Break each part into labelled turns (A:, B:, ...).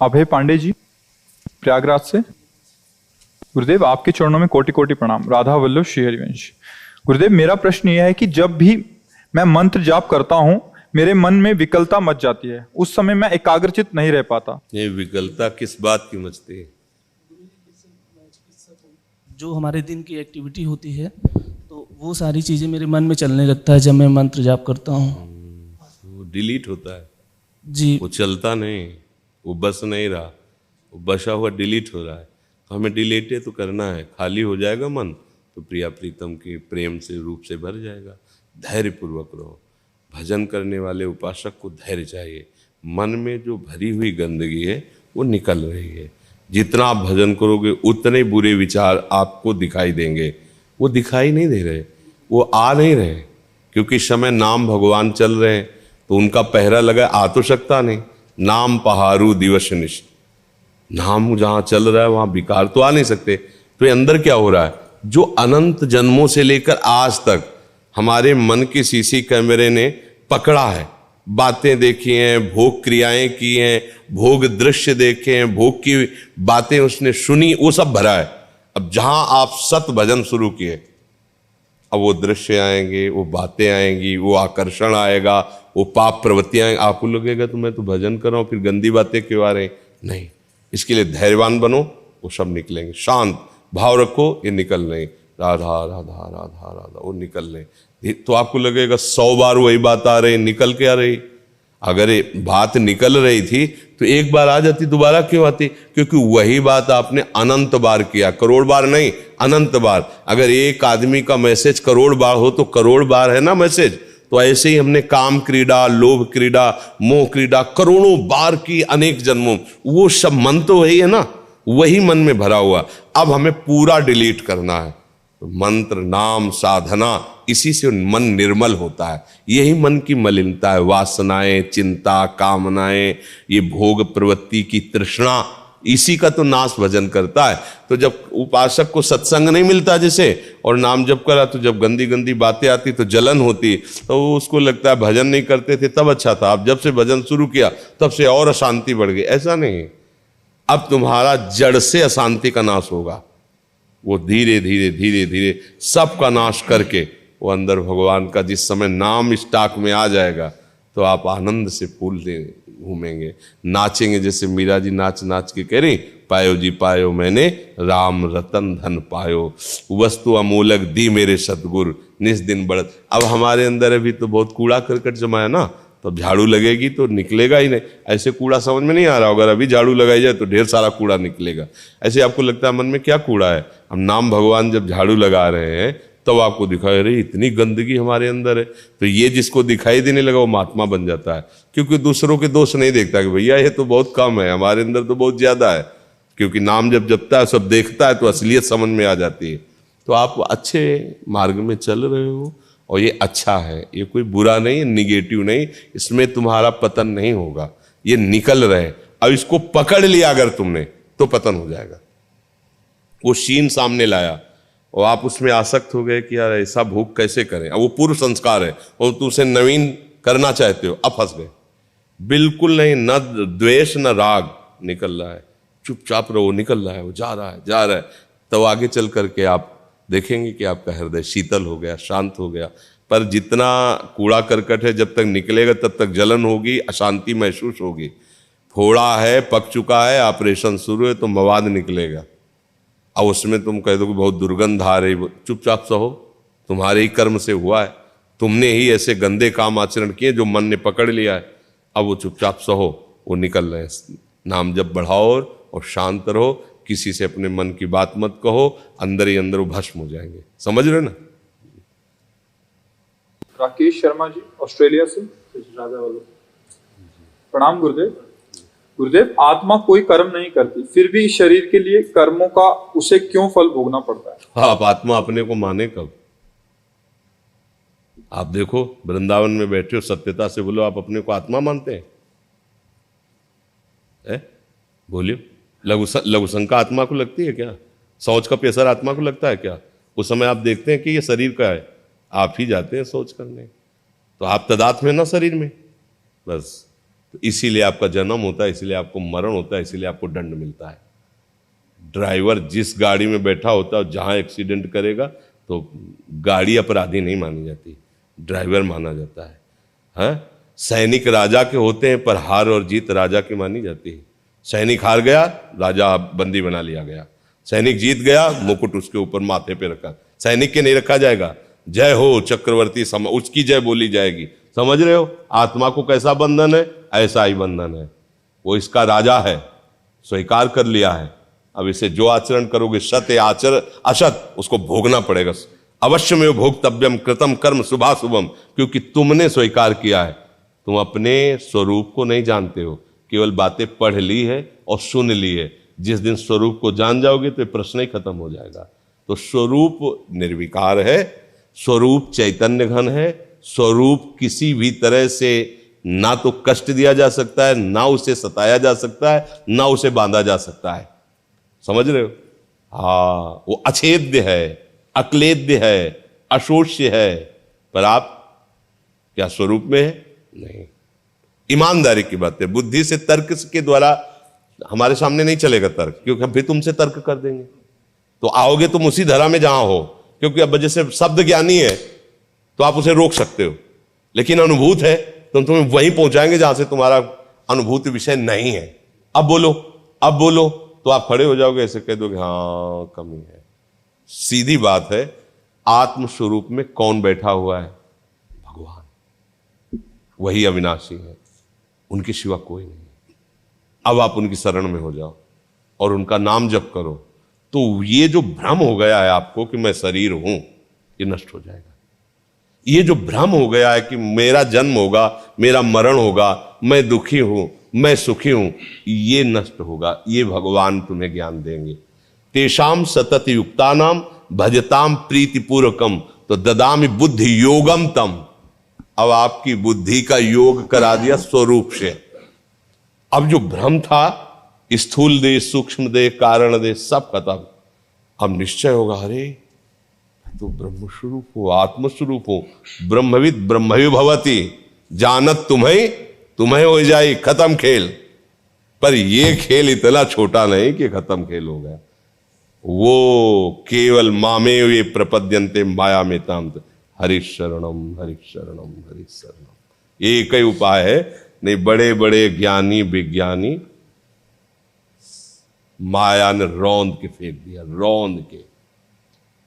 A: अभय पांडे जी, प्रयागराज से। गुरुदेव, आपके चरणों में कोटि कोटि प्रणाम। राधा वल्लभ श्री हरिवंश। गुरुदेव, मेरा प्रश्न यह है कि जब भी मैं मंत्र जाप करता हूं, मेरे मन में विकलता मच जाती है। उस समय मैं एकाग्रचित नहीं रह पाता।
B: ये विकलता किस बात की मचती है?
C: जो हमारे दिन की एक्टिविटी होती है तो वो सारी चीज़ें मेरे मन में चलने लगता है जब मैं मंत्र जाप करता हूँ।
B: वो डिलीट होता है
C: जी।
B: वो चलता नहीं, वो बस नहीं रहा, वो बसा हुआ डिलीट हो रहा है। तो हमें डिलीट तो करना है। खाली हो जाएगा मन तो प्रिया प्रीतम के प्रेम से रूप से भर जाएगा। धैर्य पूर्वक रहो। भजन करने वाले उपासक को धैर्य चाहिए। मन में जो भरी हुई गंदगी है वो निकल रही है। जितना आप भजन करोगे उतने बुरे विचार आपको दिखाई देंगे। वो दिखाई नहीं दे रहे, वो आ नहीं रहे, क्योंकि इस समय नाम भगवान चल रहे हैं तो उनका पहरा लगा। आ तो सकता नहीं। नाम पहारू दिवस निश, नाम जहां चल रहा है वहां विकार तो आ नहीं सकते। तो ये अंदर क्या हो रहा है? जो अनंत जन्मों से लेकर आज तक हमारे मन के सीसी कैमरे ने पकड़ा है, बातें देखी हैं, भोग क्रियाएं की हैं, भोग दृश्य देखे हैं, भोग की बातें उसने सुनी, वो सब भरा है। अब जहां आप सत भजन शुरू किए, अब वो दृश्य आएंगे, वो बातें आएंगी, वो आकर्षण आएगा, वो पाप प्रवृत्तियां आएंगी। आपको लगेगा तो मैं तो भजन कर रहा हूं, फिर गंदी बातें क्यों आ रही? नहीं, इसके लिए धैर्यवान बनो, वो सब निकलेंगे। शांत भाव रखो, ये निकल रहे। राधा राधा राधा राधा, वो निकल रहे। तो आपको लगेगा 100 बार वही बात आ रही, निकल के आ रही। अगर ये बात निकल रही थी तो एक बार आ जाती, दोबारा क्यों आती? क्योंकि वही बात आपने अनंत बार किया। करोड़ बार नहीं, अनंत बार। अगर एक आदमी का मैसेज करोड़ बार हो तो करोड़ बार है ना मैसेज। तो ऐसे ही हमने काम क्रीड़ा, लोभ क्रीड़ा, मोह क्रीड़ा करोड़ों बार की, अनेक जन्मों। वो सब मन तो वही है ना, वही मन में भरा हुआ। अब हमें पूरा डिलीट करना है। तो मंत्र, नाम, साधना, इसी से मन निर्मल होता है। यही मन की मलिनता है। वासनाएं, चिंता, कामनाएं, ये भोग प्रवृत्ति की तृष्णा, इसी का तो नाश भजन करता है। तो जब उपासक को सत्संग नहीं मिलता जैसे, और नाम जप करा, तो जब गंदी गंदी बातें आती तो जलन होती, तो उसको लगता है भजन नहीं करते थे तब अच्छा था, अब जब से भजन शुरू किया तब से और अशांति बढ़ गई। ऐसा नहीं, अब तुम्हारा जड़ से अशांति का नाश होगा। वो धीरे धीरे धीरे धीरे सबका नाश करके वो अंदर भगवान का जिस समय नाम स्टॉक में आ जाएगा तो आप आनंद से फूलते घूमेंगे, नाचेंगे। जैसे मीरा जी नाच नाच के कह रही, पायो जी पायो मैंने राम रतन धन पायो, वस्तु अमूलक दी मेरे सतगुरु निस दिन बढ़त। अब हमारे अंदर अभी तो बहुत कूड़ा करकट जमा है ना, तो झाड़ू लगेगी तो निकलेगा ही नहीं। ऐसे कूड़ा समझ में नहीं आ रहा होगा, अभी झाड़ू लगाई जाए तो ढेर सारा कूड़ा निकलेगा। ऐसे आपको लगता है मन में क्या कूड़ा है? हम नाम भगवान जब झाड़ू लगा रहे हैं तब तो आपको दिखाई रही इतनी गंदगी हमारे अंदर है। तो ये जिसको दिखाई देने लगा वो महात्मा बन जाता है, क्योंकि दूसरों के दोष नहीं देखता कि भैया ये तो बहुत कम है, हमारे अंदर तो बहुत ज्यादा है। क्योंकि नाम जब जपता है, सब देखता है, तो असलियत समझ में आ जाती है। तो आप अच्छे मार्ग में चल रहे हो और ये अच्छा है, ये कोई बुरा नहीं है, निगेटिव नहीं, इसमें तुम्हारा पतन नहीं होगा। ये निकल रहे, अब इसको पकड़ लिया अगर तुमने तो पतन हो जाएगा। वो शीन सामने लाया और आप उसमें आसक्त हो गए कि यार ऐसा भोग कैसे करें। अब वो पूर्व संस्कार है और तुम उसे नवीन करना चाहते हो, अब फंस गए। बिल्कुल नहीं, न द्वेष न राग निकल रहा है, चुपचाप रहो, निकल रहा है, वो जा रहा है जा रहा है। तो आगे चल करके आप देखेंगे कि आपका हृदय शीतल हो गया, शांत हो गया। पर जितना कूड़ा करकट है जब तक निकलेगा तब तक जलन होगी, अशांति महसूस होगी। फोड़ा है, पक चुका है, ऑपरेशन शुरू है तो मवाद निकलेगा। अब उसमें तुम कह दो कि बहुत दुर्गंध आ रही, चुपचाप सहो, तुम्हारे ही कर्म से हुआ है, तुमने ही ऐसे गंदे काम आचरण किए जो मन ने पकड़ लिया है। अब वो चुपचाप सहो, वो निकल रहे हैं। नाम जब बढ़ाओ और शांत रहो, किसी से अपने मन की बात मत कहो, अंदर ही अंदर वो भस्म हो जाएंगे। समझ रहे ना?
A: राकेश शर्मा जी, ऑस्ट्रेलिया से। प्रणाम गुरुदेव। गुरुदेव, आत्मा कोई कर्म नहीं करती, फिर भी इस शरीर के लिए कर्मों का उसे क्यों फल भोगना पड़ता है?
B: हाँ, आप आत्मा अपने को माने कब? आप देखो वृंदावन में बैठे हो, सत्यता से बोलो, आप अपने को आत्मा मानते हैं? बोलियो, लघु शंका आत्मा को लगती है क्या? शौच का प्रेशर आत्मा को लगता है क्या? उस समय आप देखते हैं कि ये शरीर का है, आप ही जाते हैं शौच करने। तो आप तदात्म है ना शरीर में, बस। तो इसीलिए आपका जन्म होता है, इसीलिए आपको मरण होता है, इसीलिए आपको दंड मिलता है। ड्राइवर जिस गाड़ी में बैठा होता है, जहां एक्सीडेंट करेगा तो गाड़ी अपराधी नहीं मानी जाती, ड्राइवर माना जाता है। हाँ? सैनिक राजा के होते हैं, पर हार और जीत राजा की मानी जाती है। सैनिक हार गया, राजा बंदी बना लिया गया। सैनिक जीत गया, मुकुट उसके ऊपर माथे पे रखा। सैनिक के नहीं रखा जाएगा, जय हो चक्रवर्ती उसकी जय बोली जाएगी। समझ रहे हो? आत्मा को कैसा बंधन है, ऐसा ही बंधन है। वो इसका राजा है, स्वीकार कर लिया है। अब इसे जो आचरण करोगे, सत आचर असत, उसको भोगना पड़ेगा। अवश्य में भोक्तव्यम कृतम कर्म शुभाशुभम, क्योंकि तुमने स्वीकार किया है। तुम अपने स्वरूप को नहीं जानते हो, केवल बातें पढ़ ली है और सुन ली है। जिस दिन स्वरूप को जान जाओगे तो प्रश्न ही खत्म हो जाएगा। तो स्वरूप निर्विकार है, स्वरूप चैतन्य घन है, स्वरूप किसी भी तरह से ना तो कष्ट दिया जा सकता है, ना उसे सताया जा सकता है, ना उसे बांधा जा सकता है। समझ रहे हो? हाँ, वो अछेद्य है, अक्लेद्य है, अशोष्य है। पर आप क्या स्वरूप में है? नहीं। ईमानदारी की बात है। बुद्धि से तर्क के द्वारा हमारे सामने नहीं चलेगा तर्क, क्योंकि हम भी तुमसे तर्क कर देंगे। तो आओगे तुम उसी धरा में जहां हो, क्योंकि अब जैसे शब्द ज्ञानी है तो आप उसे रोक सकते हो, लेकिन अनुभूत है तो तुम्हें वहीं पहुंचाएंगे जहां से तुम्हारा अनुभूति विषय नहीं है। अब बोलो, अब बोलो, तो आप खड़े हो जाओगे, ऐसे कह दोगे हाँ कमी है। सीधी बात है, आत्म स्वरूप में कौन बैठा हुआ है? भगवान। वही अविनाशी है, उनके सिवा कोई नहीं। अब आप उनकी शरण में हो जाओ और उनका नाम जप करो, तो ये जो भ्रम हो गया है आपको कि मैं शरीर हूं, ये नष्ट हो जाएगा। ये जो भ्रम हो गया है कि मेरा जन्म होगा, मेरा मरण होगा, मैं दुखी हूं, मैं सुखी हूं, ये नष्ट होगा। ये भगवान तुम्हें ज्ञान देंगे। तेषाम सतत युक्तानाम भजताम प्रीतिपूर्वकम तो ददामि बुद्धि योगम तम। अब आपकी बुद्धि का योग करा दिया स्वरूप से। अब जो भ्रम था, स्थूल देह, सूक्ष्म देह, कारण देह, सब खत्म। अब निश्चय होगा, अरे तो ब्रह्म स्वरूप हो, आत्मस्वरूप हो, ब्रह्मविद ब्रह्मवि भवति, जानत तुम्हें हो जाए, खत्म खेल। पर ये खेल इतना छोटा नहीं कि खत्म खेल हो गया। वो केवल मामे वे प्रपद्यन्ते माया में ताम, हरिशरणम हरिशरणम हरिशरणम। एक ही उपाय है। नहीं, बड़े बड़े ज्ञानी विज्ञानी माया ने रौंद के फेंक दिया, रौंद के।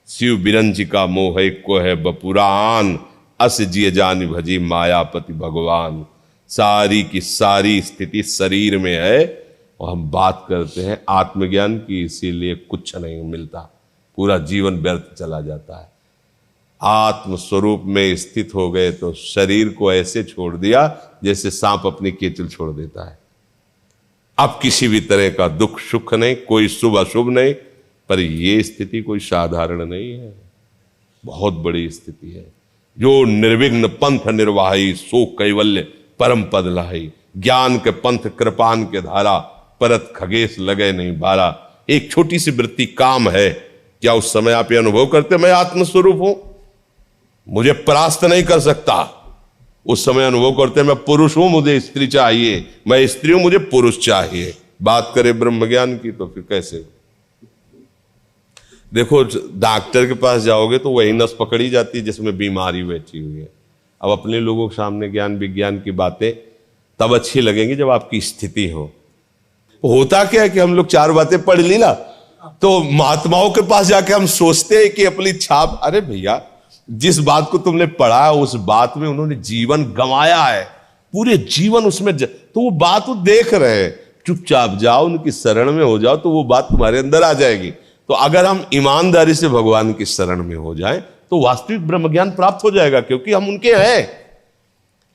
B: शिव बिरंज का मोह को है बपुरान, अस जिय जान भजी मायापति भगवान। सारी की सारी स्थिति शरीर में है और हम बात करते हैं आत्मज्ञान की, इसीलिए कुछ नहीं मिलता, पूरा जीवन व्यर्थ चला जाता है। आत्म स्वरूप में स्थित हो गए तो शरीर को ऐसे छोड़ दिया जैसे सांप अपनी केचुल छोड़ देता है। अब किसी भी तरह का दुख सुख नहीं, कोई शुभ अशुभ नहीं। पर यह स्थिति कोई साधारण नहीं है, बहुत बड़ी स्थिति है। जो निर्विघ्न पंथ निर्वाही, सो कैवल्य परम पद लाही। ज्ञान के पंथ कृपान के धारा, परत खगेश लगे नहीं बारा। एक छोटी सी वृत्ति काम है, क्या उस समय आप ये अनुभव करते मैं आत्मस्वरूप हूं, मुझे परास्त नहीं कर सकता? उस समय अनुभव करते मैं पुरुष हूं, मुझे स्त्री चाहिए, मैं स्त्री हूं, मुझे पुरुष चाहिए। बात करें ब्रह्म ज्ञान की तो फिर कैसे? देखो, डॉक्टर के पास जाओगे तो वही नस पकड़ी जाती है जिसमें बीमारी बैठी हुई है। अब अपने लोगों के सामने ज्ञान विज्ञान की बातें तब अच्छी लगेंगी जब आपकी स्थिति हो। होता क्या है कि हम लोग चार बातें पढ़ ली ना, तो महात्माओं के पास जाके हम सोचते हैं कि अपनी छाप, अरे भैया जिस बात को तुमने पढ़ा है उस बात में उन्होंने जीवन गंवाया है, पूरे जीवन उसमें तो वो बात वो देख रहे हैं। चुपचाप जाओ, उनकी शरण में हो जाओ, तो वो बात तुम्हारे अंदर आ जाएगी। तो अगर हम ईमानदारी से भगवान की शरण में हो जाएं तो वास्तविक ब्रह्म ज्ञान प्राप्त हो जाएगा, क्योंकि हम उनके हैं।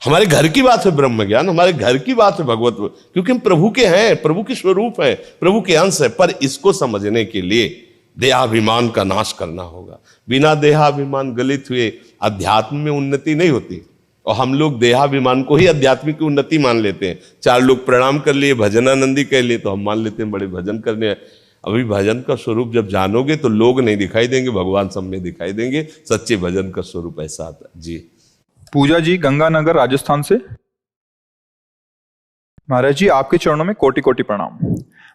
B: हमारे घर की बात है ब्रह्म ज्ञान, हमारे घर की बात है भगवत, क्योंकि हम प्रभु के हैं, प्रभु के स्वरूप है, प्रभु के अंश है। पर इसको समझने के लिए देहाभिमान का नाश करना होगा। बिना देहाभिमान गलित हुए अध्यात्म में उन्नति नहीं होती। और हम लोग देहाभिमान को ही आध्यात्मिक उन्नति मान लेते हैं। चार लोग प्रणाम कर लिए, भजनानंदी कह लिए, तो हम मान लेते हैं बड़े भजन करने हैं। अभी भजन का स्वरूप जब जानोगे तो लोग नहीं दिखाई देंगे, भगवान सब में दिखाई देंगे। सच्चे भजन का स्वरूप ऐसा आता है। जी।
A: पूजा जी, गंगानगर राजस्थान से। महाराज जी आपके चरणों में कोटि कोटि प्रणाम।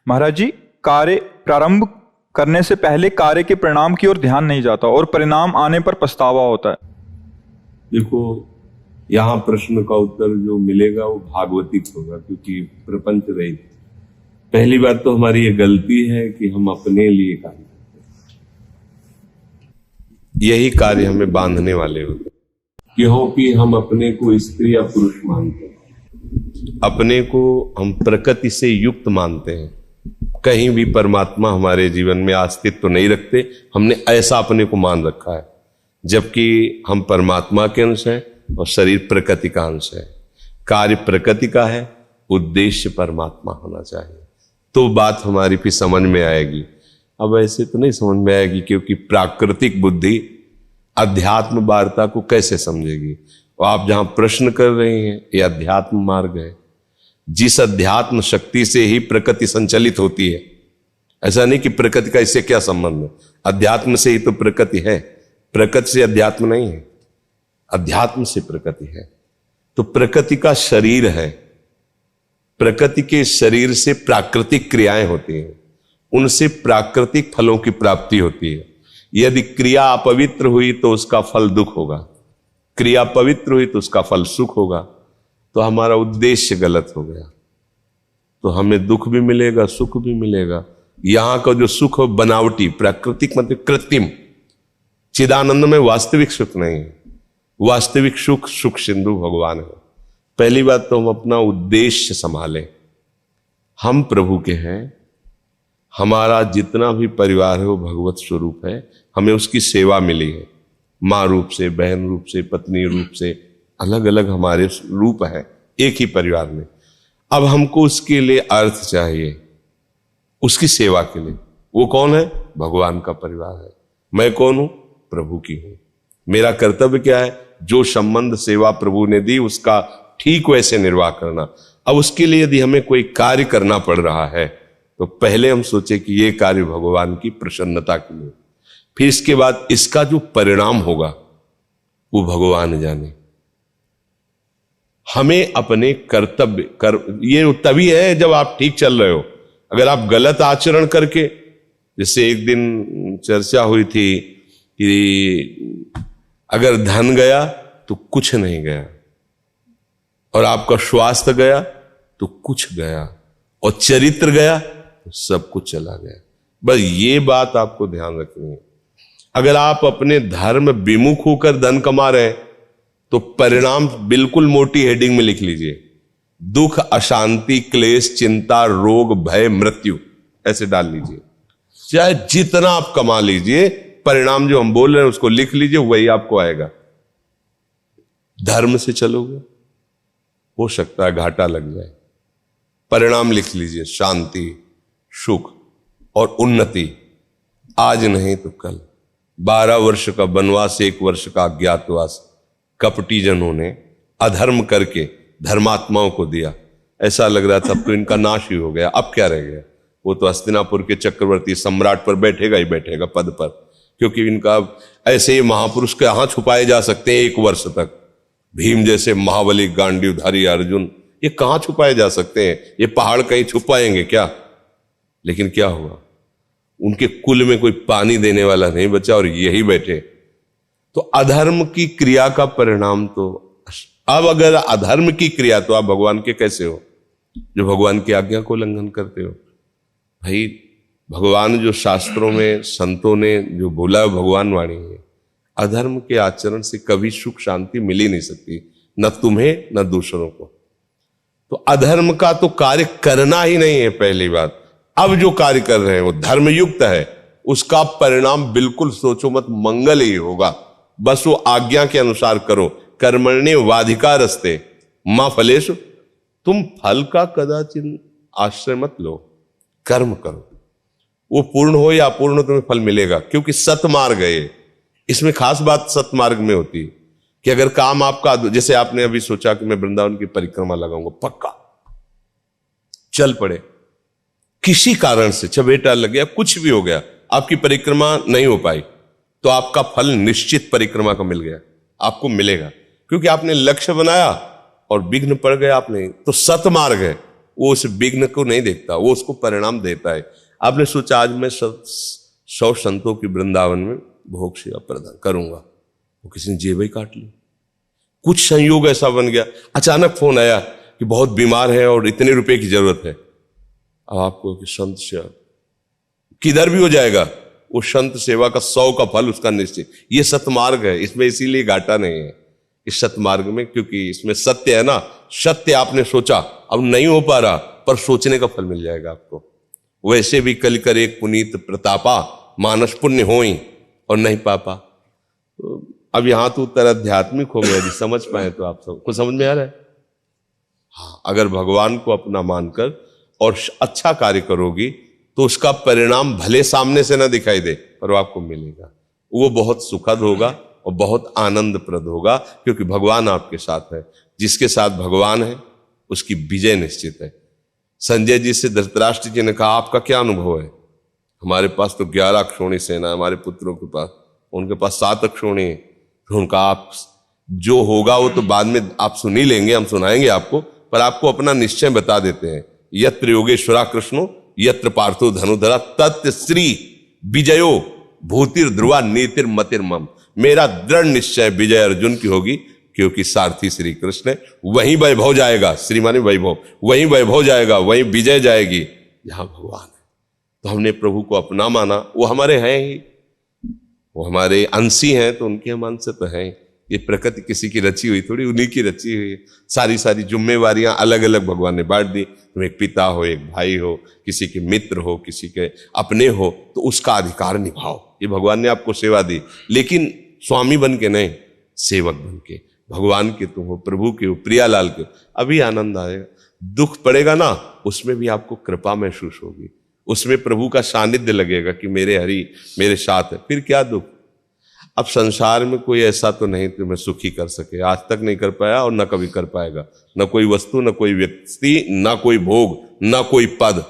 A: महाराज जी, कार्य प्रारंभ करने से पहले कार्य के परिणाम की ओर ध्यान नहीं जाता और परिणाम आने पर पछतावा होता है।
B: देखो, यहाँ प्रश्न का उत्तर जो मिलेगा वो भागवतिक होगा, क्योंकि प्रपंच रहित। पहली बात तो हमारी ये गलती है कि हम अपने लिए कार्य करते हैं, यही कार्य हमें बांधने वाले होते हैं। क्योंकि हम अपने को स्त्री या पुरुष मानते हैं, अपने को हम प्रकृति से युक्त मानते हैं, कहीं भी परमात्मा हमारे जीवन में अस्तित्व नहीं रखते। हमने ऐसा अपने को मान रखा है, जबकि हम परमात्मा के अंश हैं और शरीर प्रकृति का अंश है। कार्य प्रकृति का है, उद्देश्य परमात्मा होना चाहिए, तो बात हमारी फिर समझ में आएगी। अब ऐसे तो नहीं समझ में आएगी, क्योंकि प्राकृतिक बुद्धि अध्यात्म वार्ता को कैसे समझेगी। और आप जहां प्रश्न कर रहे हैं ये अध्यात्म मार्ग है। जिस अध्यात्म शक्ति से ही प्रकृति संचालित होती है, ऐसा नहीं कि प्रकृति का इससे क्या संबंध है, अध्यात्म से ही तो प्रकृति है, प्रकृति से अध्यात्म नहीं है, अध्यात्म से प्रकृति है। तो प्रकृति का शरीर है, प्रकृति के शरीर से प्राकृतिक क्रियाएं होती हैं, उनसे प्राकृतिक फलों की प्राप्ति होती है। यदि क्रिया अपवित्र हुई तो उसका फल दुख होगा, क्रिया पवित्र हुई तो उसका फल सुख होगा। तो हमारा उद्देश्य गलत हो गया, तो हमें दुख भी मिलेगा, सुख भी मिलेगा। यहां का जो सुख हो बनावटी, प्राकृतिक मतलब कृत्रिम, चिदानंद में वास्तविक सुख नहीं है। वास्तविक सुख सुख सिंधु भगवान है। पहली बात तो हम अपना उद्देश्य संभालें। हम प्रभु के हैं, हमारा जितना भी परिवार है वो भगवत स्वरूप है। हमें उसकी सेवा मिली है, माँ रूप से, बहन रूप से, पत्नी रूप से, अलग अलग हमारे रूप है एक ही परिवार में। अब हमको उसके लिए अर्थ चाहिए, उसकी सेवा के लिए। वो कौन है? भगवान का परिवार है। मैं कौन हूं? प्रभु की हूं। मेरा कर्तव्य क्या है? जो संबंध सेवा प्रभु ने दी उसका ठीक वैसे निर्वाह करना। अब उसके लिए यदि हमें कोई कार्य करना पड़ रहा है तो पहले हम सोचे कि ये कार्य भगवान की प्रसन्नता के लिए, फिर इसके बाद इसका जो परिणाम होगा वो भगवान जाने। हमें अपने कर्तव्य ये तभी है जब आप ठीक चल रहे हो। अगर आप गलत आचरण करके, जैसे एक दिन चर्चा हुई थी कि अगर धन गया तो कुछ नहीं गया, और आपका स्वास्थ्य गया तो कुछ गया, और चरित्र गया तो सब कुछ चला गया। बस ये बात आपको ध्यान रखनी है। अगर आप अपने धर्म विमुख होकर धन कमा रहे हैं तो परिणाम बिल्कुल मोटी हेडिंग में लिख लीजिए, दुख, अशांति, क्लेश, चिंता, रोग, भय, मृत्यु, ऐसे डाल लीजिए। चाहे जितना आप कमा लीजिए, परिणाम जो हम बोल रहे हैं उसको लिख लीजिए, वही आपको आएगा। धर्म से चलोगे, हो सकता है घाटा लग जाए। परिणाम लिख लीजिए, शांति, सुख और उन्नति, आज नहीं तो कल। 12 वर्ष का वनवास, 1 वर्ष का अज्ञातवास कपटी जनों ने अधर्म करके धर्मात्माओं को दिया। ऐसा लग रहा था अब तो इनका नाश ही हो गया, अब क्या रह गया। वो तो हस्तिनापुर के चक्रवर्ती सम्राट पर बैठेगा ही बैठेगा पद पर, क्योंकि इनका ऐसे ही महापुरुष कहां छुपाए जा सकते हैं 1 वर्ष तक। भीम जैसे महाबली गांडीवधारी अर्जुन, ये कहां छुपाए जा सकते हैं? ये पहाड़ कहीं छुपाएंगे क्या? लेकिन क्या हुआ, उनके कुल में कोई पानी देने वाला नहीं बचा और यही बैठे। तो अधर्म की क्रिया का परिणाम तो, अब अगर अधर्म की क्रिया, तो आप भगवान के कैसे हो जो भगवान की आज्ञा को उल्लंघन करते हो? भाई, भगवान जो शास्त्रों में संतों ने जो बोला भगवान वाणी है, अधर्म के आचरण से कभी सुख शांति मिल ही नहीं सकती, न तुम्हें न दूसरों को। तो अधर्म का तो कार्य करना ही नहीं है पहली बात। अब जो कार्य कर रहे हैं वो धर्मयुक्त है, उसका परिणाम बिल्कुल सोचो मत मंगल ही होगा। बस वो आज्ञा के अनुसार करो। कर्मण्येवाधिकारस्ते मा फलेषु, तुम फल का कदाचित आश्रय मत लो, कर्म करो। वो पूर्ण हो या अपूर्ण हो, तुम्हें फल मिलेगा, क्योंकि सतमार्ग है ये। इसमें खास बात सतमार्ग में होती है कि अगर काम आपका, जैसे आपने अभी सोचा कि मैं वृंदावन की परिक्रमा लगाऊंगा, पक्का चल पड़े, किसी कारण से चबेटा लग गया, कुछ भी हो गया, आपकी परिक्रमा नहीं हो पाई, तो आपका फल निश्चित परिक्रमा का मिल गया, आपको मिलेगा, क्योंकि आपने लक्ष्य बनाया और विघ्न पड़ गया आपने, तो सतमार्ग है। वो उस विघ्न को नहीं देखता, वो उसको परिणाम देता है। आपने सोचा आज मैं 100 संतों की वृंदावन में भोग सेवा प्रदान करूंगा, वो किसी ने जेब ही काट ली। कुछ संयोग ऐसा बन गया, अचानक फोन आया कि बहुत बीमार है और इतने रुपए की जरूरत है। अब आपको कि संत सेवा किधर भी हो जाएगा, वो संत सेवा का 100 का फल उसका निश्चित। ये सतमार्ग है, इसमें इसीलिए घाटा नहीं है इस सतमार्ग में, क्योंकि इसमें सत्य है ना। सत्य आपने सोचा, अब नहीं हो पा रहा, पर सोचने का फल मिल जाएगा आपको। वैसे भी कल कर एक पुनीत प्रतापा, मानस पुण्य होई और नहीं पापा। तो अब यहां तो उत्तर आध्यात्मिक हो गया, यदि समझ पाए तो आप सबको समझ में आ रहा है। हाँ, अगर भगवान को अपना मानकर और अच्छा कार्य करोगी तो उसका परिणाम भले सामने से ना दिखाई दे, पर वो आपको मिलेगा। वो बहुत सुखद होगा और बहुत आनंदप्रद होगा, क्योंकि भगवान आपके साथ है। जिसके साथ भगवान है उसकी विजय निश्चित है। संजय जी से धृतराष्ट्र जी ने कहा, आपका क्या अनुभव है? हमारे पास तो 11 अक्षौणी सेना है हमारे पुत्रों के पास, उनके पास 7 अक्षौणी है। फिर उनका आप जो होगा वो तो बाद में आप सुन ही लेंगे, हम सुनाएंगे आपको, पर आपको अपना निश्चय बता देते हैं। यत्र योगेश्वरा कृष्णो यत्र पार्थो धनुधरा तत् श्री विजयो भूतिर ध्रुवा नीतिर मतिर मम। मेरा दृढ़ निश्चय विजय अर्जुन की होगी, क्योंकि सारथी श्री कृष्ण है। वहीं वैभव जाएगा, श्री माने वैभव, वहीं वैभव जाएगा, वहीं विजय जाएगी जहां भगवान है। तो हमने प्रभु को अपना माना, वो हमारे हैं ही, वो हमारे अंशी हैं, तो उनके हम अंश तो हैं। ये प्रकृति किसी की रची हुई थोड़ी, उन्हीं की रची हुई है। सारी सारी जिम्मेवारियां अलग अलग भगवान ने बांट दी। तुम एक पिता हो, एक भाई हो, किसी के मित्र हो, किसी के अपने हो, तो उसका अधिकार निभाओ। ये भगवान ने आपको सेवा दी, लेकिन स्वामी बन के नहीं, सेवक बन के। भगवान के तुम हो, प्रभु के हो, प्रियालाल के। अभी आनंद आएगा। दुख पड़ेगा ना, उसमें भी आपको कृपा महसूस होगी, उसमें प्रभु का सानिध्य लगेगा कि मेरे हरि मेरे साथ है। फिर क्या दुख? अब संसार में कोई ऐसा तो नहीं तुम्हें सुखी कर सके, आज तक नहीं कर पाया और न कभी कर पाएगा। न कोई वस्तु, न कोई व्यक्ति, न कोई भोग, न कोई पद,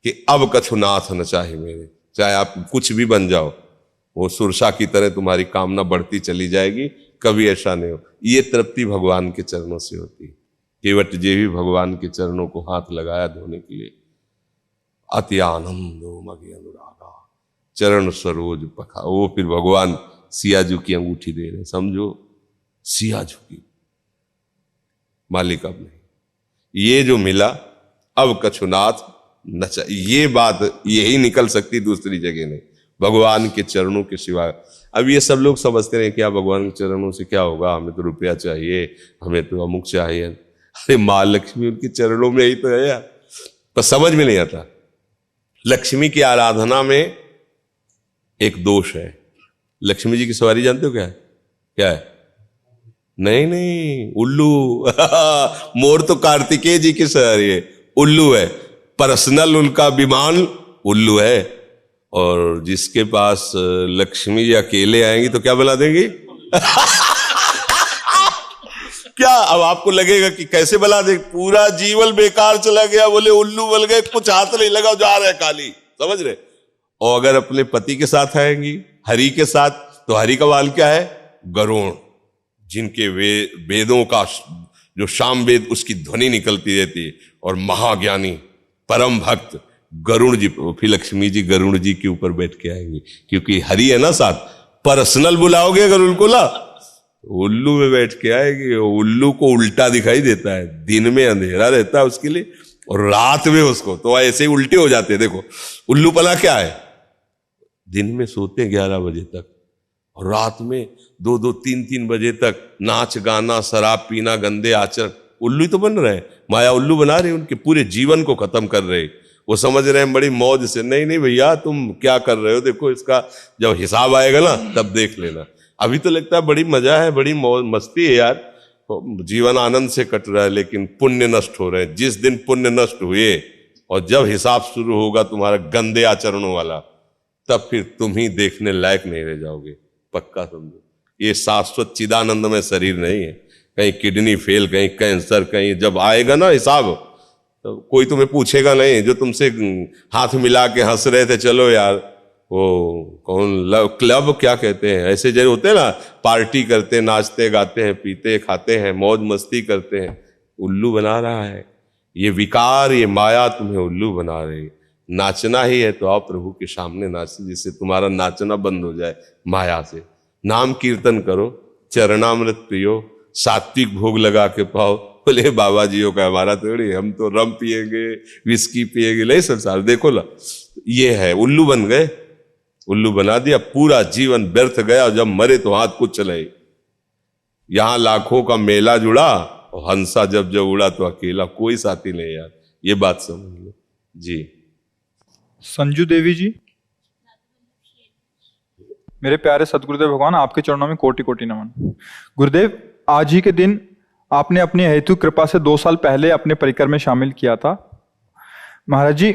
B: कि अब कछु नाथ न चाहे मेरे। चाहे आप कुछ भी बन जाओ, वो सुरसा की तरह तुम्हारी कामना बढ़ती चली जाएगी, कभी ऐसा नहीं हो। ये तृप्ति भगवान के चरणों से होती है। केवट जे भी भगवान के चरणों को हाथ लगाया धोने के लिए, अति आनंदो मगे अनुरागा चरण सरोज पखा। वो फिर भगवान सियाजू की अंगूठी दे रहे, समझो सियाजू की, मालिक अब नहीं। ये जो मिला अब कछुनाथ न चाहिए, ये बात यही निकल सकती, दूसरी जगह नहीं। भगवान के चरणों के सिवा। अब ये सब लोग समझते हैं कि आप भगवान के चरणों से क्या होगा, हमें तो रुपया चाहिए, हमें तो अमुक चाहिए। अरे माँ लक्ष्मी उनके चरणों में ही तो है यार, पर समझ में नहीं आता। लक्ष्मी की आराधना में एक दोष है। लक्ष्मी जी की सवारी जानते हो क्या है? क्या है? नहीं नहीं, उल्लू। मोर तो कार्तिकेय जी की सवारी है, उल्लू है। पर्सनल उनका विमान उल्लू है। और जिसके पास लक्ष्मी जी अकेले आएंगी तो क्या बुला देंगी? क्या अब आपको लगेगा कि कैसे बुला दे? पूरा जीवन बेकार चला गया, बोले उल्लू बन गए, कुछ हाथ नहीं लगा, जा रहे काली, समझ रहे। और अगर अपने पति के साथ आएंगी, हरि के साथ, तो हरि का वाल क्या है? गरुण, जिनके वेदों का जो शाम वेद उसकी ध्वनि निकलती रहती है, और महाज्ञानी परम भक्त गरुण जी। फिर लक्ष्मी जी गरुण जी के ऊपर बैठ के आएंगी, क्योंकि हरि है ना साथ। पर्सनल बुलाओगे अगर उनको ना, उल्लू में बैठ के आएगी। उल्लू को उल्टा दिखाई देता है, दिन में अंधेरा रहता है उसके लिए, और रात में उसको तो ऐसे ही उल्टे हो जाते हैं। देखो उल्लू पला क्या है, दिन में सोते 11 बजे तक, और रात में 2-2, 3-3 बजे तक नाच गाना, शराब पीना, गंदे आचरण। उल्लू ही तो बन रहे हैं, माया उल्लू बना रही है, उनके पूरे जीवन को खत्म कर रहे। वो समझ रहे हैं बड़ी मौज से। नहीं नहीं भैया, तुम क्या कर रहे हो, देखो इसका जब हिसाब आएगा ना तब देख लेना। अभी तो लगता है बड़ी मजा है, बड़ी मौज मस्ती है यार, जीवन आनंद से कट रहा है, लेकिन पुण्य नष्ट हो रहे हैं। जिस दिन पुण्य नष्ट हुए और जब हिसाब शुरू होगा तुम्हारा गंदे आचरणों वाला, तब फिर तुम ही देखने लायक नहीं रह जाओगे, पक्का समझो। ये शाश्वत चिदानंदमय शरीर नहीं है, कहीं किडनी फेल, कहीं कैंसर, कहीं जब आएगा ना हिसाब, तो कोई तुम्हें पूछेगा नहीं। जो तुमसे हाथ मिला के हंस रहे थे, चलो यार, वो कौन क्लब क्या कहते हैं, ऐसे जैसे होते हैं ना, पार्टी करते हैं, नाचते गाते हैं, पीते खाते हैं, मौज मस्ती करते हैं, उल्लू बना रहा है। ये विकार, ये माया तुम्हें उल्लू बना रही। नाचना ही है तो आओ प्रभु के सामने नाचो, जिससे तुम्हारा नाचना बंद हो जाए माया से। नाम कीर्तन करो, चरणामृत पियो, सात्विक भोग लगा के पाओ। बोले बाबा जियों का हमारा थोड़ी, हम तो रम पिएंगे, विस्की पिएंगे, नहीं संसार देखो ला। ये है, उल्लू बन गए, उल्लू बना दिया, पूरा जीवन व्यर्थ गया। जब मरे तो हाथ कुछ चले। यहां लाखों का मेला जुड़ा और हंसा जब जब उड़ा तो अकेला, कोई साथी नहीं यार। ये बात समझ लो जी।
A: संजू देवी जी, मेरे प्यारे सदगुरुदेव भगवान, आपके चरणों में कोटि कोटि नमन। गुरुदेव, आज ही के दिन आपने अपनी हेतु कृपा से 2 साल पहले अपने परिकर में शामिल किया था। महाराज जी,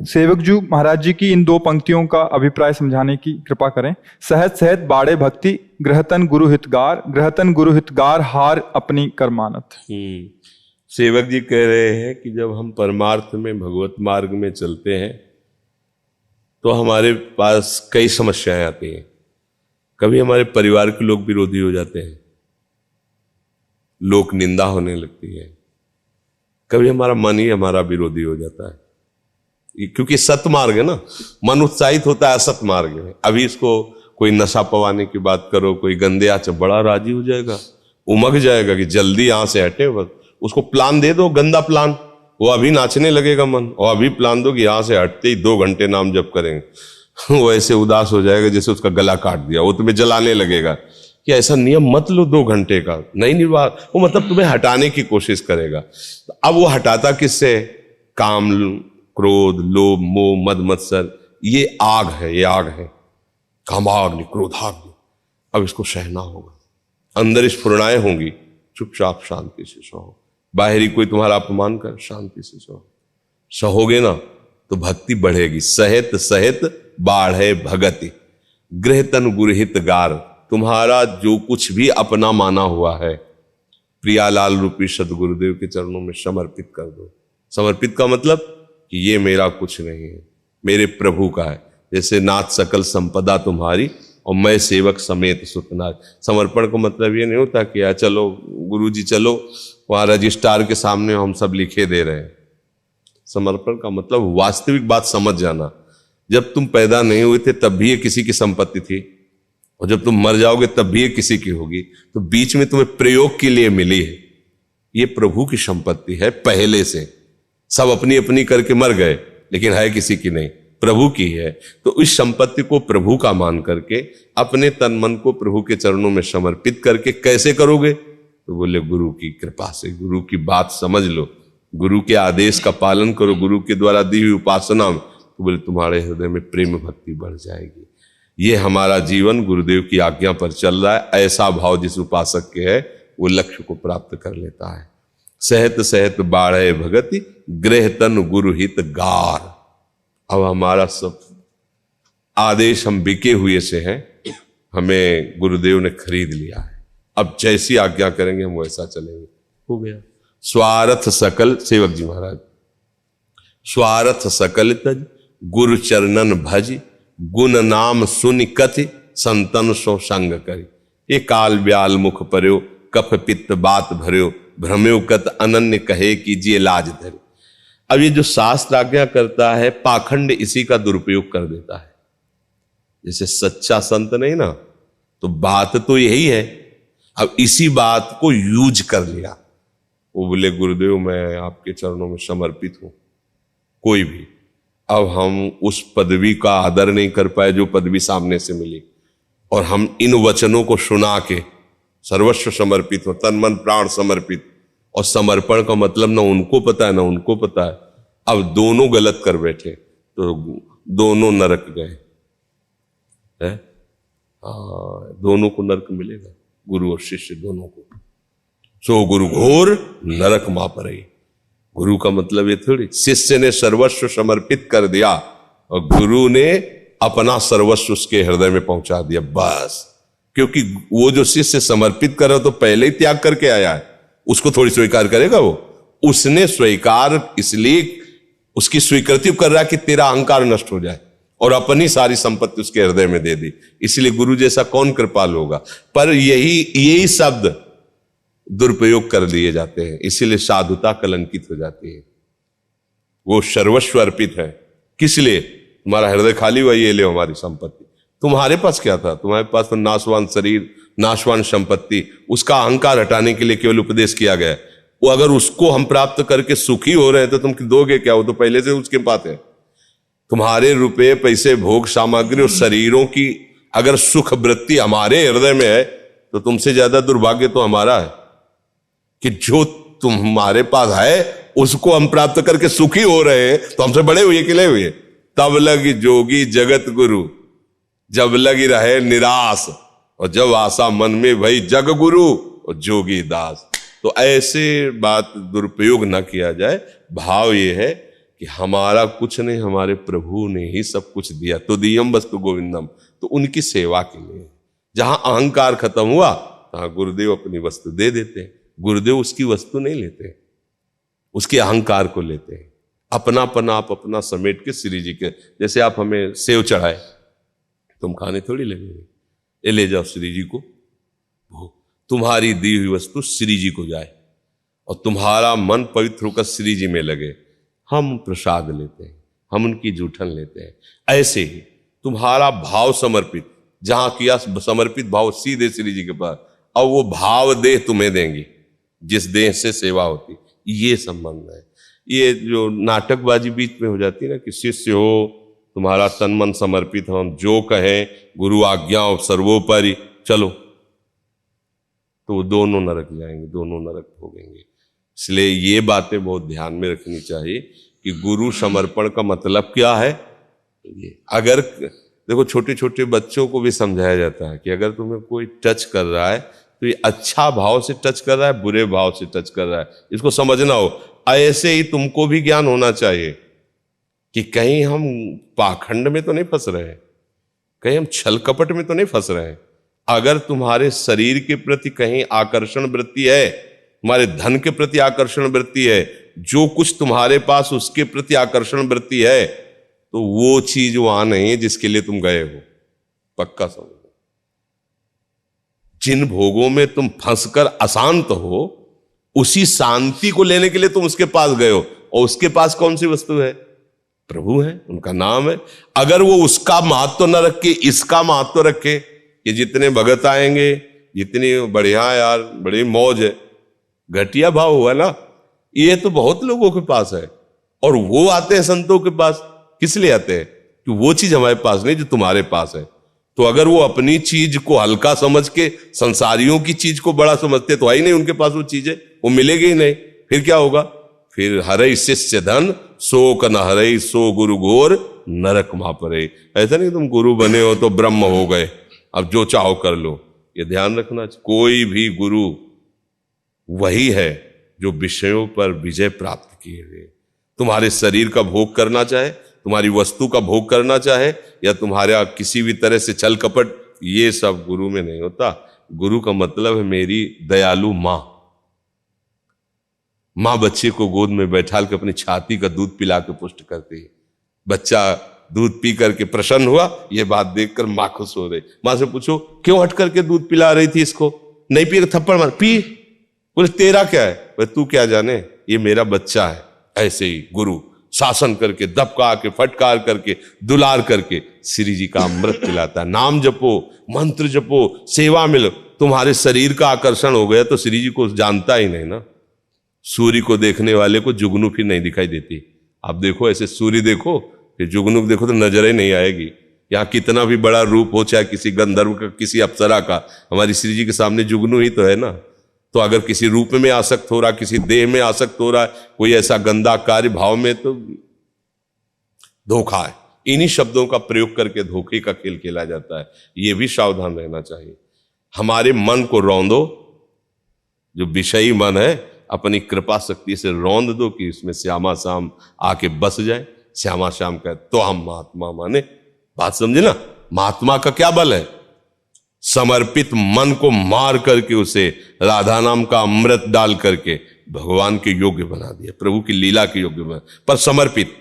A: सेवक जी महाराज जी की इन 2 पंक्तियों का अभिप्राय समझाने की कृपा करें। सहज सहज बाड़े भक्ति, ग्रहतन गुरु हितगार, ग्रहतन गुरु हितगार, हार अपनी कर्मानत।
B: सेवक जी कह रहे हैं कि जब हम परमार्थ में भगवत मार्ग में चलते हैं तो हमारे पास कई समस्याएं आती हैं। कभी हमारे परिवार के लोग विरोधी हो जाते हैं, लोक निंदा होने लगती है। कभी हमारा मन ही हमारा विरोधी हो जाता है, क्योंकि सत मार्ग है ना। मन उत्साहित होता है असत मार्ग में। अभी इसको कोई नशा पवाने की बात करो, कोई गंदे आचरण, बड़ा राजी हो जाएगा, उमग जाएगा कि जल्दी यहां से हटे। बस उसको प्लान दे दो, गंदा प्लान, वो अभी नाचने लगेगा मन। और अभी प्लान दो कि यहां से हटते ही 2 घंटे नाम जप करेंगे। वो ऐसे उदास हो जाएगा जैसे उसका गला काट दिया, वो तुम्हें जलाने लगेगा कि ऐसा नियम मत लो 2 घंटे का, नहीं निर्वाह। वो मतलब तुम्हें हटाने की कोशिश करेगा। अब वो हटाता किससे? काम, क्रोध, लोभ, मोह, मद मत्सर, ये आग है, ये आग है, कामाग्नि, क्रोधाग्नि। अब इसको सहना होगा, अंदर स्फुरणाएं होंगी, चुपचाप शांति से सहो। बाहरी कोई तुम्हारा अपमान कर, शांति से सहो। सहोगे ना तो भक्ति बढ़ेगी। सहित सहित बाढ़े भगति, गृहतन गुरहित गार। तुम्हारा जो कुछ भी अपना माना हुआ है, प्रियालाल रूपी सदगुरुदेव के चरणों में समर्पित कर दो। समर्पित का मतलब कि ये मेरा कुछ नहीं है, मेरे प्रभु का है। जैसे नाथ सकल संपदा तुम्हारी और मैं सेवक समेत सुतनार। समर्पण का मतलब ये नहीं होता कि यार चलो गुरुजी चलो वहां रजिस्ट्रार के सामने हम सब लिखे दे रहे हैं। समर्पण का मतलब वास्तविक बात समझ जाना। जब तुम पैदा नहीं हुए थे तब भी ये किसी की संपत्ति थी, और जब तुम मर जाओगे तब भी ये किसी की होगी। तो बीच में तुम्हें प्रयोग के लिए मिली है, ये प्रभु की संपत्ति है। पहले से सब अपनी अपनी करके मर गए, लेकिन है किसी की नहीं, प्रभु की है। तो इस संपत्ति को प्रभु का मान करके अपने तन मन को प्रभु के चरणों में समर्पित करके कैसे करोगे? तो बोले गुरु की कृपा से। गुरु की बात समझ लो, गुरु के आदेश का पालन करो, गुरु के द्वारा दी हुई उपासना में, तो बोले तुम्हारे हृदय में प्रेम भक्ति बढ़ जाएगी। ये हमारा जीवन गुरुदेव की आज्ञा पर चल रहा है। ऐसा भाव जिस उपासक के है वो लक्ष्य को प्राप्त कर लेता है। सहत सहत बाढ़े भगति, गृहतन गुरुहित गार। अब हमारा सब आदेश हम बिके हुए से हैं, हमें गुरुदेव ने खरीद लिया है। अब जैसी आज्ञा करेंगे हम वैसा चलेंगे। हो गया। स्वार्थ सकल, सेवक जी महाराज, स्वार्थ सकल तज, गुरु चरणन भज, गुण नाम सुनि कथि, संतन सो संग करी। ये काल ब्याल मुख पर्यो, कफ पित्त बात भर्यो, भ्रम्यो कत अनन्य कहे कीजिए लाज धरे। अब ये जो शास्त्र आज्ञा करता है, पाखंड इसी का दुरुपयोग कर देता है। जैसे सच्चा संत नहीं ना, तो बात तो यही है, अब इसी बात को यूज कर लिया। वो बोले गुरुदेव मैं आपके चरणों में समर्पित हूं, कोई भी। अब हम उस पदवी का आदर नहीं कर पाए जो पदवी सामने से मिली, और हम इन वचनों को सुना के सर्वस्व समर्पित हो, तन मन प्राण समर्पित। और समर्पण का मतलब ना उनको पता है ना उनको पता है। अब दोनों गलत कर बैठे तो दोनों नरक गए है। दोनों को नरक मिलेगा, गुरु और शिष्य दोनों को। सो गुरु घोर नरक मा परे। गुरु का मतलब ये थोड़ी शिष्य ने सर्वस्व समर्पित कर दिया और गुरु ने अपना सर्वस्व उसके हृदय में पहुंचा दिया, बस। क्योंकि वो जो शिष्य समर्पित कर रहा तो पहले ही त्याग करके आया है, उसको थोड़ी स्वीकार करेगा वो। उसने स्वीकार इसलिए उसकी स्वीकृति कर रहा है कि तेरा अहंकार नष्ट हो जाए, और अपनी सारी संपत्ति उसके हृदय में दे दी। इसलिए गुरु जैसा कौन कृपाल होगा। पर यही शब्द दुरुपयोग कर लिए जाते हैं, इसीलिए साधुता कलंकित हो जाती है। वो सर्वस्व अर्पित है। किस लिए? तुम्हारा हृदय खाली हुआ, ये ले हमारी संपत्ति। तुम्हारे पास क्या था? तुम्हारे पास तो नाशवान शरीर, नाशवान संपत्ति। उसका अहंकार हटाने के लिए केवल उपदेश किया गया है। वो अगर उसको हम प्राप्त करके सुखी हो रहे हैं तो तुम दोगे क्या? वो तो पहले से उसके पास है। तुम्हारे रुपए, पैसे, भोग सामग्री और शरीरों की अगर सुख वृत्ति हमारे हृदय में है तो तुमसे ज्यादा दुर्भाग्य तो हमारा है कि जो तुम्हारे पास है उसको हम प्राप्त करके सुखी हो रहे हैं, तो हमसे बड़े हुए कि नहीं हुए? तब लगी जोगी जगत गुरु, जब लगी रहे निराश, और जब आशा मन में भई जग गुरु और जोगी दास। तो ऐसे बात दुरुपयोग ना किया जाए। भाव ये है कि हमारा कुछ नहीं, हमारे प्रभु ने ही सब कुछ दिया। तो दियम वस्तु गोविंदम, तो उनकी सेवा के लिए। जहां अहंकार खत्म हुआ तहां गुरुदेव अपनी वस्तु दे देते हैं। गुरुदेव उसकी वस्तु नहीं लेते, उसके अहंकार को लेते हैं। अपनापन आप अपना समेट के श्री जी के, जैसे आप हमें सेव चढ़ाए, तुम खाने थोड़ी लगेंगे, ये ले जाओ श्री जी को, तुम्हारी दी हुई वस्तु श्री जी को जाए और तुम्हारा मन पवित्र होकर श्री जी में लगे। हम प्रसाद लेते हैं, हम उनकी जूठन लेते हैं। ऐसे ही तुम्हारा भाव समर्पित, जहां किया समर्पित भाव सीधे श्री जी के पास, और वो भाव देह तुम्हें देंगी जिस देह से सेवा होती। ये संबंध है। ये जो नाटकबाजी बीच में हो जाती है ना कि शिष्य हो, तुम्हारा तन मन समर्पित हो, हम जो कहें गुरु आज्ञा सर्वोपरि चलो, तो दोनों नरक जाएंगे, दोनों नरक भोगेंगे। इसलिए ये बातें बहुत ध्यान में रखनी चाहिए कि गुरु समर्पण का मतलब क्या है। ये अगर देखो, छोटे छोटे बच्चों को भी समझाया जाता है कि अगर तुम्हें कोई टच कर रहा है तो ये अच्छा भाव से टच कर रहा है, बुरे भाव से टच कर रहा है, इसको समझना हो। ऐसे ही तुमको भी ज्ञान होना चाहिए कि कहीं हम पाखंड में तो नहीं फंस रहे हैं, कहीं हम छल कपट में तो नहीं फंस रहे हैं। अगर तुम्हारे शरीर के प्रति कहीं आकर्षण वृत्ति है, तुम्हारे धन के प्रति आकर्षण वृत्ति है, जो कुछ तुम्हारे पास उसके प्रति आकर्षण वृत्ति है, तो वो चीज वहां नहीं है जिसके लिए तुम गए हो। पक्का समझो। जिन भोगों में तुम फंसकर अशांत हो, उसी शांति को लेने के लिए तुम उसके पास गए हो। और उसके पास कौन सी वस्तु है? प्रभु है, उनका नाम है। अगर वो उसका महत्व न रखे, इसका महत्व रखे कि जितने भगत आएंगे, जितनी बढ़िया यार, बड़ी मौज है, घटिया भाव हुआ ना। ये तो बहुत लोगों के पास है, और वो आते हैं संतों के पास। किस लिए आते हैं? कि वो चीज हमारे पास नहीं जो तुम्हारे पास है। तो अगर वो अपनी चीज को हल्का समझ के संसारियों की चीज को बड़ा समझते तो आई नहीं उनके पास वो चीजें, वो मिलेगी ही नहीं। फिर क्या होगा? फिर हरे शिष्य धन शोक न हरे, सो गुरु घोर नरक मा परे। ऐसा नहीं तुम गुरु बने हो तो ब्रह्म हो गए, अब जो चाहो कर लो। ये ध्यान रखना चाहिए। कोई भी गुरु वही है जो विषयों पर विजय प्राप्त किए हुए। तुम्हारे शरीर का भोग करना चाहे, तुम्हारी वस्तु का भोग करना चाहे, या तुम्हारा किसी भी तरह से छल कपट, ये सब गुरु में नहीं होता। गुरु का मतलब है मेरी दयालु मां। मां बच्चे को गोद में बैठाल के अपनी छाती का दूध पिला के पुष्ट करती है। बच्चा दूध पी करके प्रसन्न हुआ, ये बात देखकर मां खुश हो रही। मां से पूछो क्यों हट करके दूध पिला रही थी इसको? नहीं पी, थप्पड़ मार। पी। बोले तेरा क्या है? बोले तू क्या जाने, ये मेरा बच्चा है। ऐसे ही गुरु शासन करके, दबका के, फटकार करके, दुलार करके श्री जी का अमृत पिलाता है। नाम जपो, मंत्र जपो, सेवा मिलो। तुम्हारे शरीर का आकर्षण हो गया तो श्री जी को जानता ही नहीं ना। सूर्य को देखने वाले को जुगनू फिर नहीं दिखाई देती। आप देखो, ऐसे सूर्य देखो, फिर जुगनू देखो तो नजर ही नहीं आएगी। यहाँ कितना भी बड़ा रूप हो, चाहे किसी गंधर्व का, किसी अप्सरा का, हमारी श्री जी के सामने जुगनू ही तो है ना। तो अगर किसी रूप में आसक्त हो रहा, किसी देह में आसक्त हो रहा है, कोई ऐसा गंदा कार्य भाव में, तो धोखा है। इन्हीं शब्दों का प्रयोग करके धोखे का खेल खेला जाता है। ये भी सावधान रहना चाहिए। हमारे मन को रौंदो, जो विषयी मन है अपनी कृपा शक्ति से रौंद दो कि इसमें श्यामा श्याम आके बस जाए। श्यामा श्याम का तो हम महात्मा माने। बात समझे ना? महात्मा का क्या बल है? समर्पित मन को मार करके उसे राधा नाम का अमृत डाल करके भगवान के योग्य बना दिया, प्रभु की लीला के योग्य बना, पर समर्पित,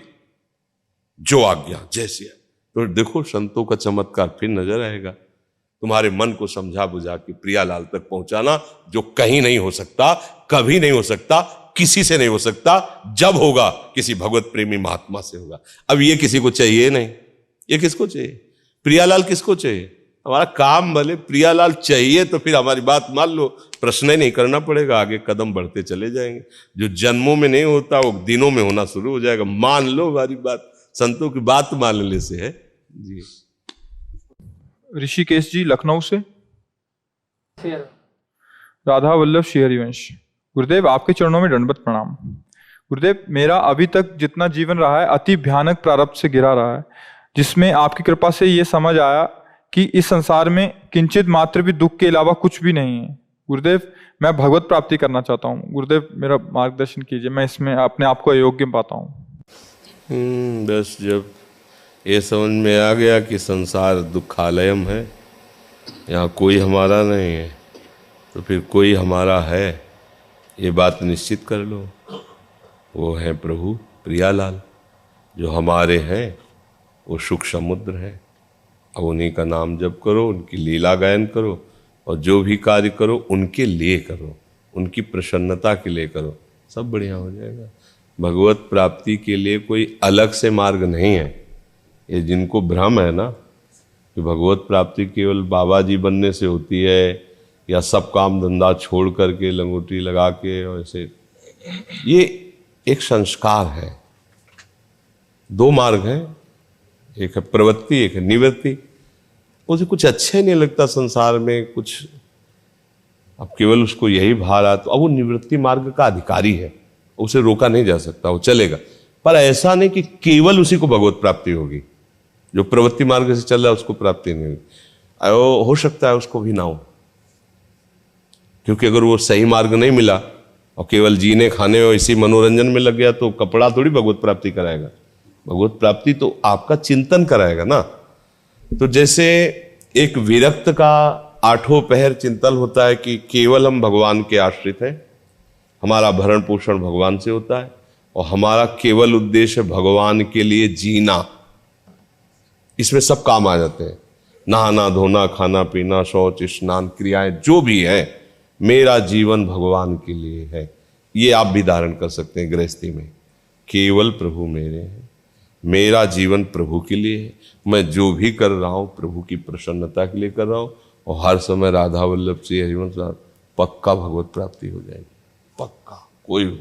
B: जो आज्ञा जैसी है। तो देखो संतों का चमत्कार फिर नजर आएगा। तुम्हारे मन को समझा बुझा के प्रियालाल तक पहुंचाना, जो कहीं नहीं हो सकता, कभी नहीं हो सकता, किसी से नहीं हो सकता। जब होगा किसी भगवत प्रेमी महात्मा से होगा। अब ये किसी को चाहिए नहीं, ये किसको चाहिए? प्रियालाल किसको चाहिए? हमारा काम भले प्रियालाल चाहिए तो फिर हमारी बात मान लो, प्रश्न ही नहीं करना पड़ेगा, आगे कदम बढ़ते चले जाएंगे। जो जन्मों में नहीं होता वो दिनों में होना शुरू हो जाएगा। मान लो हमारी बात, संतों की बात मान लेने से है जी।
A: ऋषिकेश जी लखनऊ से। राधा वल्लभ श्री हरिवंश। गुरुदेव आपके चरणों में दंडवत प्रणाम। गुरुदेव मेरा अभी तक जितना जीवन रहा है अति भयानक प्रारब्ध से घिरा रहा है, जिसमें आपकी कृपा से ये समझ आया कि इस संसार में किंचित मात्र भी दुख के अलावा कुछ भी नहीं है। गुरुदेव मैं भगवत प्राप्ति करना चाहता हूँ, गुरुदेव मेरा मार्गदर्शन कीजिए, मैं इसमें अपने आप को अयोग्य पाता हूँ।
B: बस जब ये समझ में आ गया कि संसार दुखालयम है, यहाँ कोई हमारा नहीं है, तो फिर कोई हमारा है, ये बात निश्चित कर लो। वो है प्रभु प्रियालाल, जो हमारे हैं वो सुख समुद्र है। अब उन्हीं का नाम जप करो, उनकी लीला गायन करो, और जो भी कार्य करो उनके लिए करो, उनकी प्रसन्नता के लिए करो, सब बढ़िया हो जाएगा। भगवत प्राप्ति के लिए कोई अलग से मार्ग नहीं है। ये जिनको भ्रम है ना कि भगवत प्राप्ति केवल बाबा जी बनने से होती है, या सब काम धंधा छोड़ करके लंगोटी लगा के और ऐसे, ये एक संस्कार है। दो मार्ग हैं, एक है प्रवृत्ति, एक है निवृत्ति। उसे कुछ अच्छा ही नहीं लगता संसार में कुछ, अब केवल उसको यही भार आता, अब वो निवृत्ति मार्ग का अधिकारी है, उसे रोका नहीं जा सकता, वो चलेगा। पर ऐसा नहीं कि केवल उसी को भगवत प्राप्ति होगी। जो प्रवृत्ति मार्ग से चल रहा है उसको प्राप्ति नहीं होगी, हो सकता है उसको भी ना हो, क्योंकि अगर वो सही मार्ग नहीं मिला और केवल जीने खाने और इसी मनोरंजन में लग गया तो कपड़ा थोड़ी भगवत प्राप्ति कराएगा। भगवत प्राप्ति तो आपका चिंतन कराएगा ना। तो जैसे एक विरक्त का आठों पहर चिंतन होता है कि केवल हम भगवान के आश्रित हैं, हमारा भरण पोषण भगवान से होता है, और हमारा केवल उद्देश्य भगवान के लिए जीना, इसमें सब काम आ जाते हैं, नहाना धोना खाना पीना शौच स्नान क्रियाएं जो भी है, मेरा जीवन भगवान के लिए है। ये आप भी धारण कर सकते हैं गृहस्थी में, केवल प्रभु मेरे हैं, मेरा जीवन प्रभु के लिए है, मैं जो भी कर रहा हूं प्रभु की प्रसन्नता के लिए कर रहा हूं, और हर समय राधा वल्लभ श्री हरिवंश पक्का भगवत प्राप्ति हो जाएगी, पक्का, कोई हो।